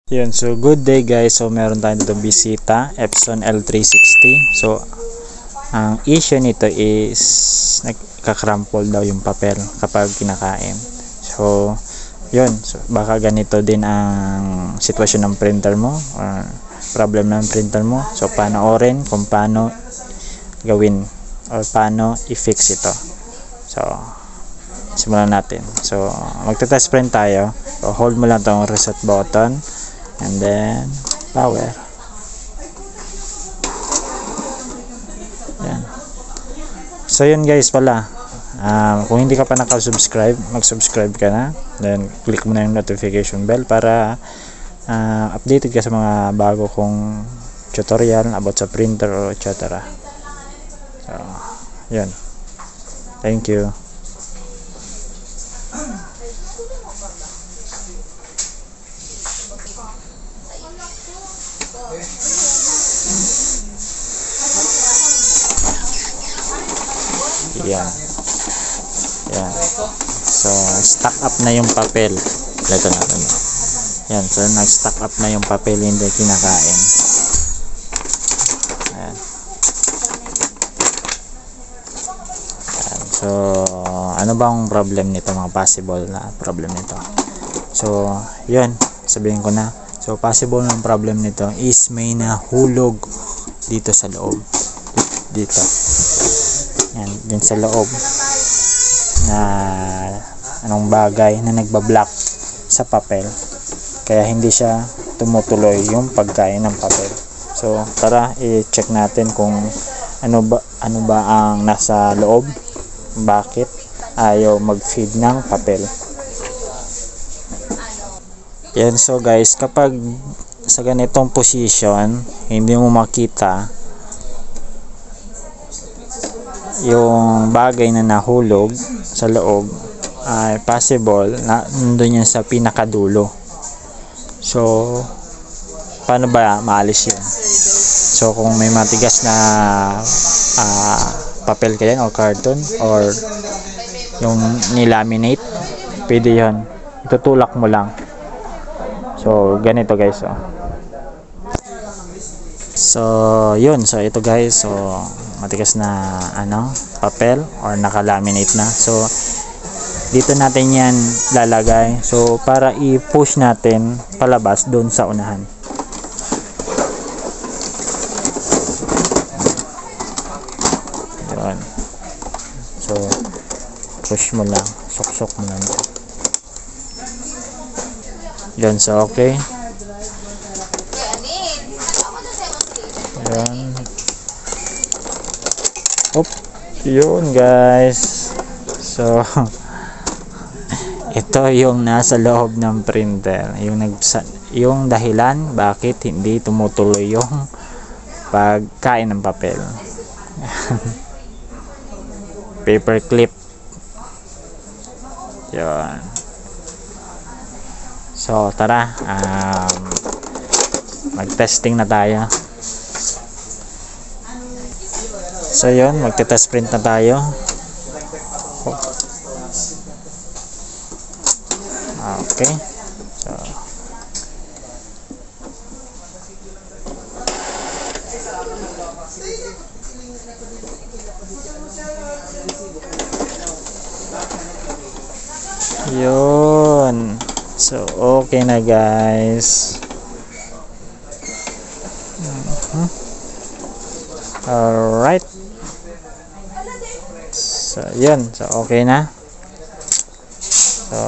Yun, so good day guys. So meron tayong dito bisita, Epson L360. So ang issue nito is nagka-crumple daw yung papel kapag kinakain. So yun, so baka ganito din ang sitwasyon ng printer mo or problem ng printer mo. So panoorin kung paano gawin or paano i-fix ito. So simulan natin. So magte-test print tayo. So hold mo lang tong reset button and then power. Yan. So yun guys pala, kung hindi ka pa nakasubscribe, mag-subscribe ka na, then click mo na yung notification bell para updated ka sa mga bago kong tutorial about sa printer or etc. So yun, thank you. Yan. Yan. So, stack up na yung papel. Ito natin. Yan. So, nag-stack up na yung papel, hindi kinakain. Ayan. Ayan. So, ano bang problem nito? Mga possible na problem nito. So, yun. Sabihin ko na. So, possible ng problem nito is may nahulog dito sa loob. Dito. Yan, din sa loob na anong bagay na nagbablock sa papel, kaya hindi siya tumutuloy yung pagkain ng papel. So tara i-check natin kung ano ba ang nasa loob, bakit ayaw mag-feed ng papel. Yan, so guys, kapag sa ganitong position hindi mo makita yung bagay na nahulog sa loob, ay possible na nandun yan sa pinakadulo. So paano ba maalis yun? So kung may matigas na papel ka yan o carton or yung nilaminate, pwede yun, itutulak mo lang. So ganito guys, so yun, so ito guys, so matigas na papel or nakalaminate na. So dito natin yan lalagay, so para i-push natin palabas doon sa unahan. Yun. So push mo lang, sok-sok mo lang. Yun, so okay. Yun. Oop, yun guys. So ito yung nasa loob ng printer, yung dahilan bakit hindi tumutuloy yung pagkain ng papel. Paper clip. Yun. So tara, mag-testing na tayo. So yun, magte-test print na tayo. Okay. So yun. So okay na guys. Alright. So yun, so okay na. So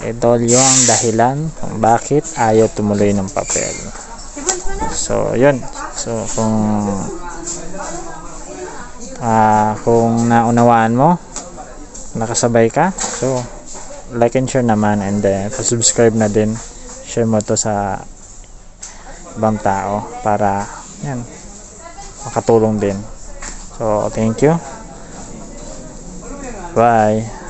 ito yung dahilan kung bakit ayaw tumuloy ng papel. So yun, so kung naunawaan mo, nakasabay ka, so like and share naman, and then subscribe na din, share mo to sa ibang tao para yan makatulong din. So thank you, bye.